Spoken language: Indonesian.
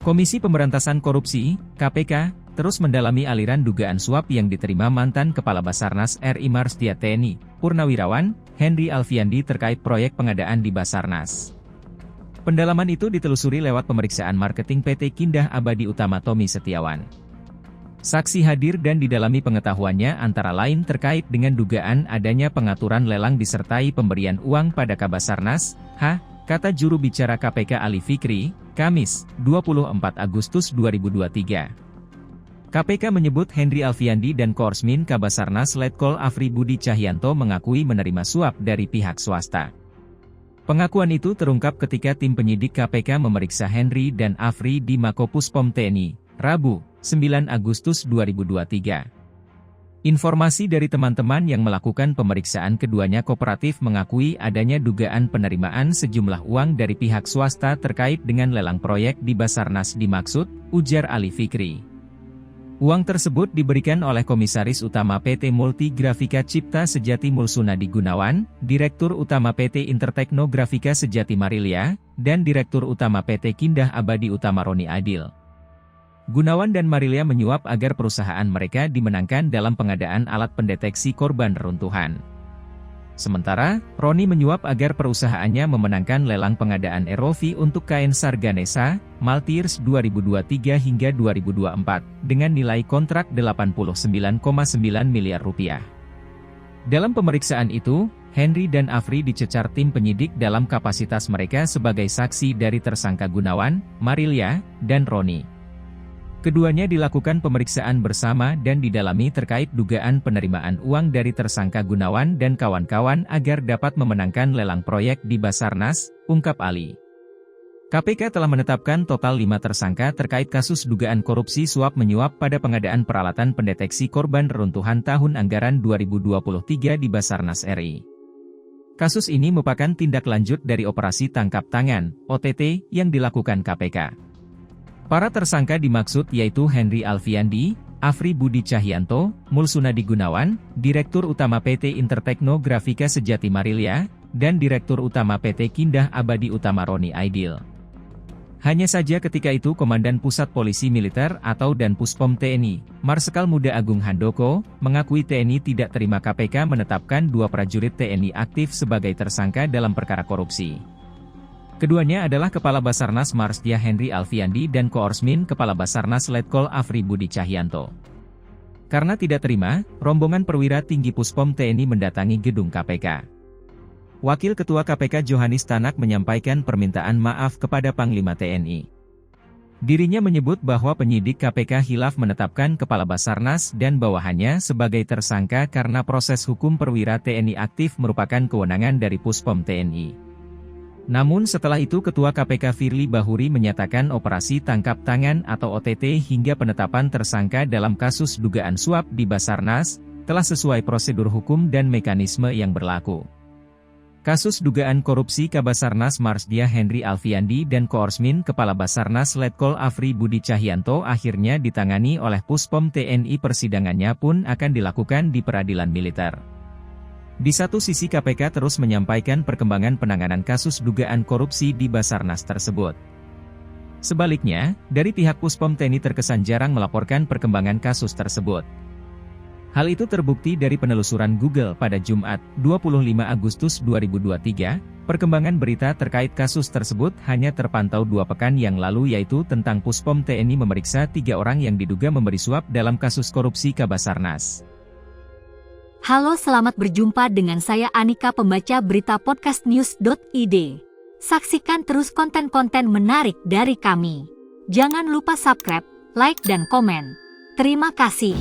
Komisi Pemberantasan Korupsi, KPK, terus mendalami aliran dugaan suap yang diterima mantan Kepala Basarnas RI Marsdia TNI, Purnawirawan, Henry Alfiandi terkait proyek pengadaan di Basarnas. Pendalaman itu ditelusuri lewat pemeriksaan marketing PT Kindah Abadi Utama Tommy Setiawan. Saksi hadir dan didalami pengetahuannya antara lain terkait dengan dugaan adanya pengaturan lelang disertai pemberian uang pada Kabasarnas, kata juru bicara KPK Ali Fikri, Kamis, 24 Agustus 2023. KPK menyebut Henry Alfiandi dan Korsmin Kabasarnas Letkol Afri Budi Cahyanto mengakui menerima suap dari pihak swasta. Pengakuan itu terungkap ketika tim penyidik KPK memeriksa Henry dan Afri di Makopuspom TNI, Rabu, 9 Agustus 2023. Informasi dari teman-teman yang melakukan pemeriksaan keduanya kooperatif mengakui adanya dugaan penerimaan sejumlah uang dari pihak swasta terkait dengan lelang proyek di Basarnas dimaksud, ujar Ali Fikri. Uang tersebut diberikan oleh Komisaris Utama PT Multigrafika Cipta Sejati Mulsunadi Gunawan, Direktur Utama PT Intertekno Grafika Sejati Marilia, dan Direktur Utama PT Kindah Abadi Utama Roni Adil. Gunawan dan Marilia menyuap agar perusahaan mereka dimenangkan dalam pengadaan alat pendeteksi korban reruntuhan. Sementara, Roni menyuap agar perusahaannya memenangkan lelang pengadaan ROV untuk KN Sarganesa, Maltiers 2023 hingga 2024, dengan nilai kontrak 89,9 miliar rupiah. Dalam pemeriksaan itu, Henry dan Afri dicecar tim penyidik dalam kapasitas mereka sebagai saksi dari tersangka Gunawan, Marilia, dan Roni. Keduanya dilakukan pemeriksaan bersama dan didalami terkait dugaan penerimaan uang dari tersangka Gunawan dan kawan-kawan agar dapat memenangkan lelang proyek di Basarnas, ungkap Ali. KPK telah menetapkan total 5 tersangka terkait kasus dugaan korupsi suap menyuap pada pengadaan peralatan pendeteksi korban reruntuhan tahun anggaran 2023 di Basarnas RI. Kasus ini merupakan tindak lanjut dari operasi tangkap tangan, OTT, yang dilakukan KPK. Para tersangka dimaksud yaitu Henry Alfiandi, Afri Budi Cahyanto, Mulsunadi Gunawan, Direktur Utama PT Intertekno Grafika Sejati Marilia, dan Direktur Utama PT Kindah Abadi Utama Roni Aidil. Hanya saja ketika itu Komandan Pusat Polisi Militer atau Danpuspom TNI, Marsikal Muda Agung Handoko, mengakui TNI tidak terima KPK menetapkan 2 prajurit TNI aktif sebagai tersangka dalam perkara korupsi. Keduanya adalah Kepala Basarnas Marsdia Henry Alfiandi dan Korsmin Kepala Basarnas Letkol Afri Budi Cahyanto. Karena tidak terima, rombongan perwira tinggi Puspom TNI mendatangi gedung KPK. Wakil Ketua KPK Johanis Tanak menyampaikan permintaan maaf kepada Panglima TNI. Dirinya menyebut bahwa penyidik KPK hilaf menetapkan Kepala Basarnas dan bawahannya sebagai tersangka karena proses hukum perwira TNI aktif merupakan kewenangan dari Puspom TNI. Namun setelah itu Ketua KPK Firly Bahuri menyatakan operasi tangkap tangan atau OTT hingga penetapan tersangka dalam kasus dugaan suap di Basarnas, telah sesuai prosedur hukum dan mekanisme yang berlaku. Kasus dugaan korupsi Kabasarnas Marsdia Henry Alfiandi dan Korsmin Kepala Basarnas Letkol Afri Budi Cahyanto akhirnya ditangani oleh Puspom TNI. Persidangannya pun akan dilakukan di peradilan militer. Di satu sisi KPK terus menyampaikan perkembangan penanganan kasus dugaan korupsi di Basarnas tersebut. Sebaliknya, dari pihak Puspom TNI terkesan jarang melaporkan perkembangan kasus tersebut. Hal itu terbukti dari penelusuran Google pada Jumat, 25 Agustus 2023, perkembangan berita terkait kasus tersebut hanya terpantau 2 pekan yang lalu yaitu tentang Puspom TNI memeriksa 3 orang yang diduga memberi suap dalam kasus korupsi Kabasarnas. Halo, selamat berjumpa dengan saya Anika, pembaca berita podcastnews.id. Saksikan terus konten-konten menarik dari kami. Jangan lupa subscribe, like dan komen. Terima kasih.